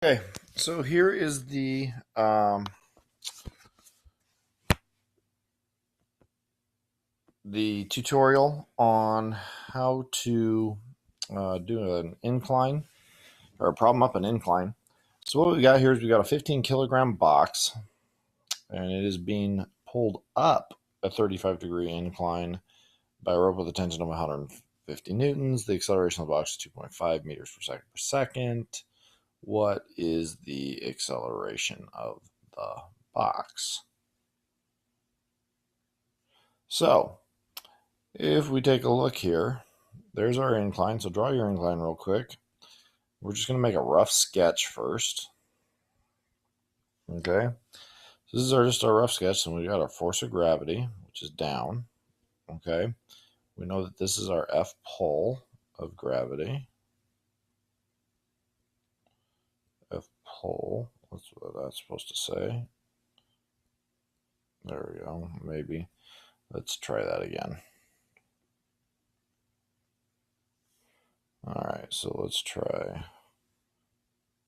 Okay, so here is the tutorial on how to do an incline or a problem up an incline. So what we got here is we got a 15 kilogram box, and it is being pulled up a 35-degree incline by a rope with a tension of 150 newtons. The acceleration of the box is 2.5 meters per second per second. What is the acceleration of the box? So if we take a look here, there's our incline. So draw your incline real quick. We're just going to make a rough sketch first. Okay. So this is just our rough sketch. And we got our force of gravity, which is down. Okay. We know that this is our F pole of gravity. F pole. That's what that's supposed to say. There we go. Maybe. Let's try that again. All right. So let's try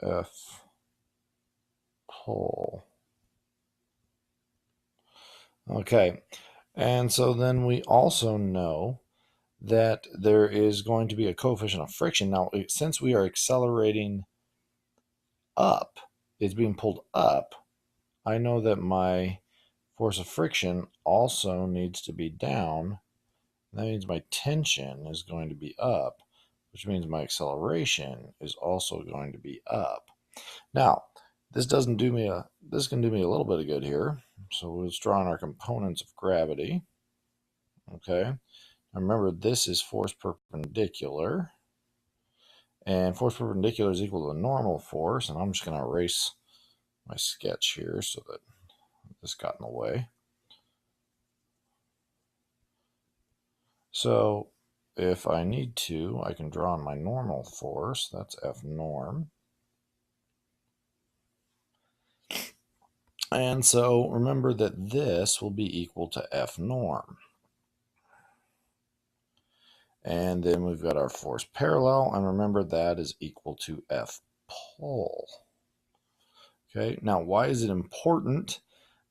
F pole. Okay. And so then we also know that there is going to be a coefficient of friction. Now, since we are accelerating up, it's being pulled up, I know that my force of friction also needs to be down. That means my tension is going to be up, which means my acceleration is also going to be up. Now, this can do me a little bit of good here. So let's draw on our components of gravity. Okay. Now remember, this is force perpendicular. And force perpendicular is equal to the normal force. And I'm just going to erase my sketch here so that this got in the way. So if I need to, I can draw on my normal force. That's F norm. And so remember that this will be equal to F norm. And then we've got our force parallel. And remember that is equal to F pole. Okay, now why is it important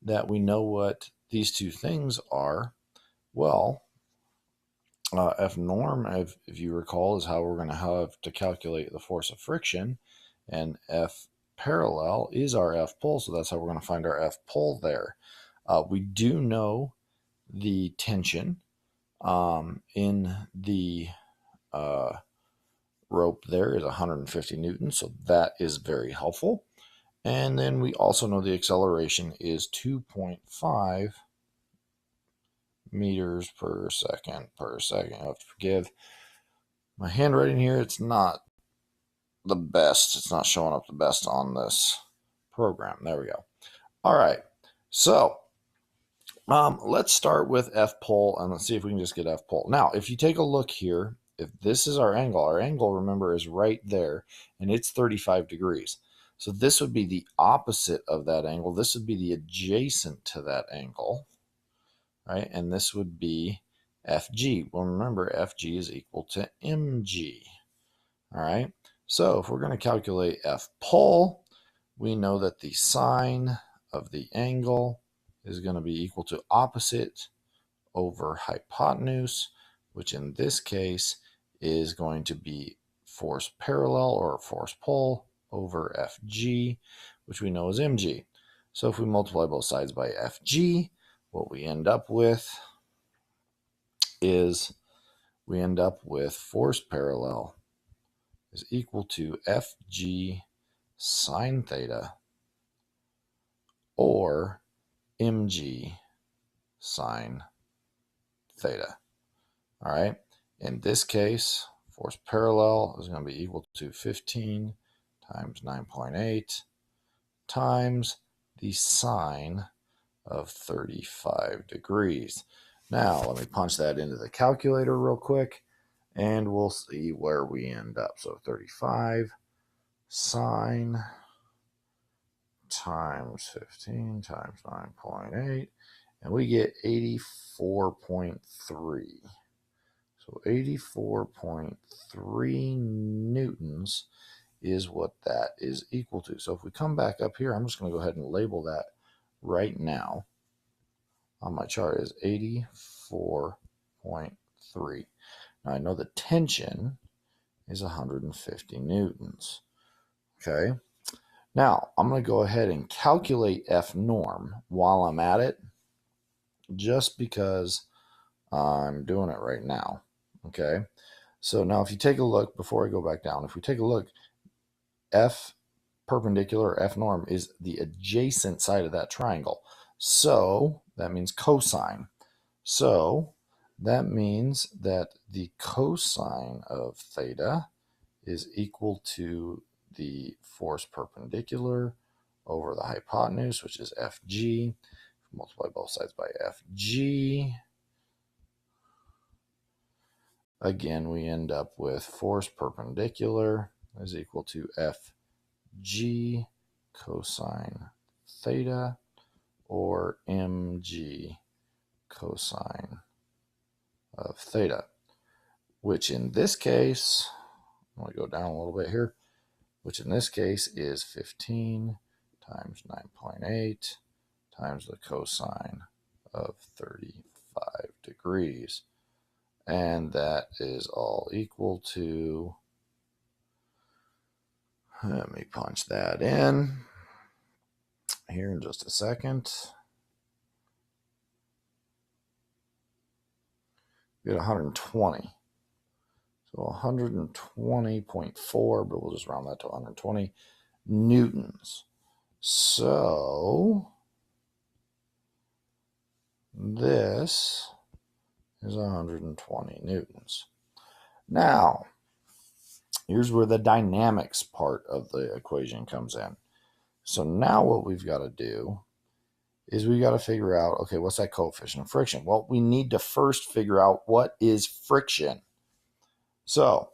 that we know what these two things are? Well, F norm, if you recall, is how we're going to have to calculate the force of friction, and F parallel is our F pole, so that's how we're going to find our F pole there. We do know the tension in the rope there is 150 newtons, so that is very helpful. And then we also know the acceleration is 2.5 meters per second per second. I have to forgive my handwriting here. It's not the best. It's not showing up the best on this program. There we go. All right. So let's start with F pole and let's see if we can just get F pole. Now, if you take a look here, if this is our angle, remember, is right there, and it's 35 degrees. So this would be the opposite of that angle. This would be the adjacent to that angle, right? And this would be FG. Well, remember, FG is equal to mg, all right? So if we're going to calculate F pole, we know that the sine of the angle is going to be equal to opposite over hypotenuse, which in this case is going to be force parallel or force pole over Fg, which we know is mg. So if we multiply both sides by Fg, what we end up with is force parallel is equal to Fg sine theta or mg sine theta. All right. In this case, force parallel is going to be equal to 15 times 9.8 times the sine of 35 degrees. Now, let me punch that into the calculator real quick, and we'll see where we end up. So 35 sine times 15 times 9.8, and we get 84.3. So 84.3 newtons is what that is equal to. So if we come back up here, I'm just going to go ahead and label that right now on my chart as 84.3. Now I know the tension is 150 newtons. Okay. Now I'm going to go ahead and calculate F norm while I'm at it, just because I'm doing it right now. Okay. So now if you take a look, before I go back down, if we take a look, F perpendicular, or F norm, is the adjacent side of that triangle. So that means cosine. So that means that the cosine of theta is equal to the force perpendicular over the hypotenuse, which is Fg. Multiply both sides by Fg. Again, we end up with force perpendicular is equal to Fg cosine theta, or mg cosine of theta, which in this case, I'm going to go down a little bit here, which in this case is 15 times 9.8 times the cosine of 35 degrees. And that is all equal to, let me punch that in here in just a second. We get 120. So 120.4, but we'll just round that to 120 newtons. So this is 120 newtons. Now, here's where the dynamics part of the equation comes in. So now what we've got to do is we got to figure out, okay, what's that coefficient of friction? Well, we need to first figure out what is friction. So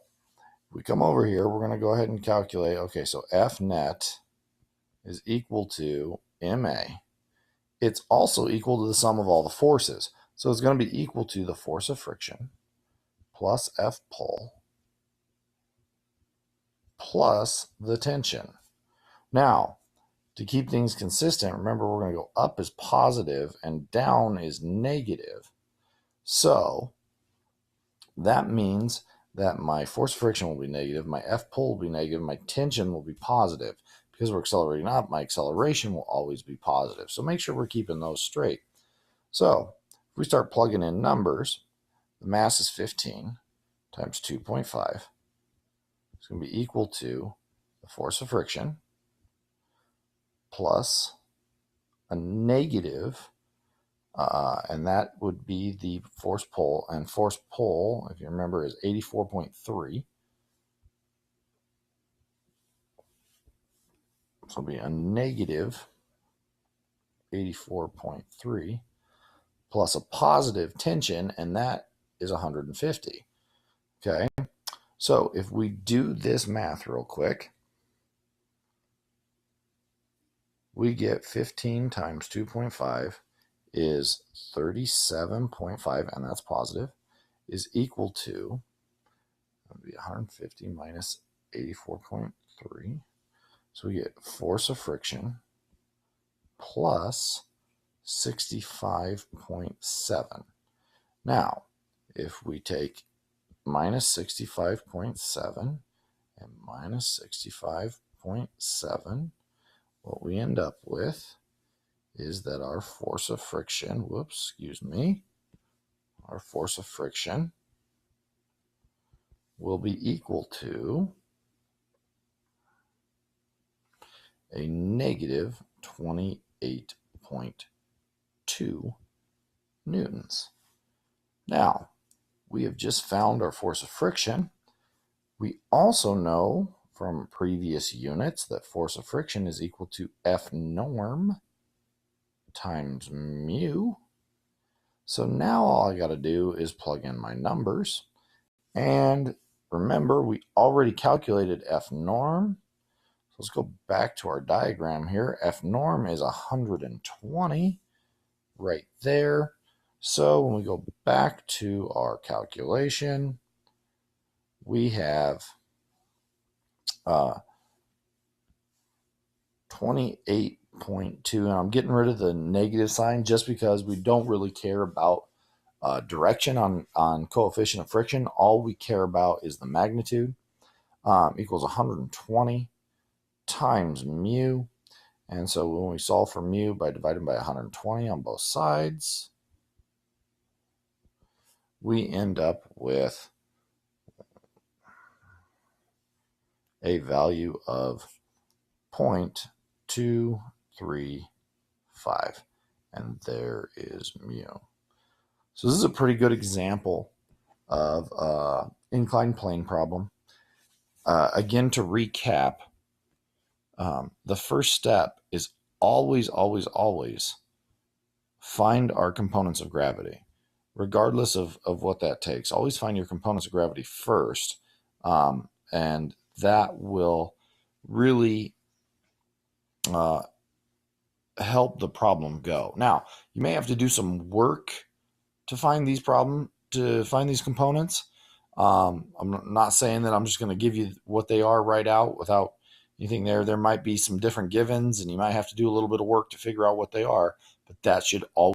if we come over here, we're going to go ahead and calculate, okay, so F net is equal to MA. It's also equal to the sum of all the forces. So it's going to be equal to the force of friction plus F pull plus the tension. Now, to keep things consistent, remember we're going to go up is positive and down is negative. So that means that my force of friction will be negative, my F pull will be negative, my tension will be positive. Because we're accelerating up, my acceleration will always be positive. So make sure we're keeping those straight. So if we start plugging in numbers, the mass is 15 times 2.5. It's going to be equal to the force of friction plus a negative, and that would be the force pull. And force pull, if you remember, is 84.3. So it'll be a negative 84.3 plus a positive tension, and that is 150. Okay, so if we do this math real quick, we get 15 times 2.5 is 37.5, and that's positive, is equal to, that would be 150 minus 84.3. So we get force of friction plus 65.7. Now, if we take minus 65.7 and minus 65.7, what we end up with is that our force of friction, our force of friction will be equal to a negative 28.2 newtons. Now, we have just found our force of friction. We also know from previous units that force of friction is equal to F norm times mu. So now all I got to do is plug in my numbers. And remember, we already calculated F norm. So let's go back to our diagram here. F norm is 120 right there. So when we go back to our calculation, we have 28.2, and I'm getting rid of the negative sign just because we don't really care about direction on coefficient of friction. All we care about is the magnitude. Equals 120 times mu. And so when we solve for mu by dividing by 120 on both sides, we end up with a value of 0.235. And there is mu. So this is a pretty good example of inclined plane problem. Again, to recap, the first step is always find our components of gravity, regardless of what that takes. Always find your components of gravity first, and that will really help the problem go. Now, you may have to do some work to find these components. I'm not saying that I'm just going to give you what they are right out without anything there. There might be some different givens, and you might have to do a little bit of work to figure out what they are, but that should always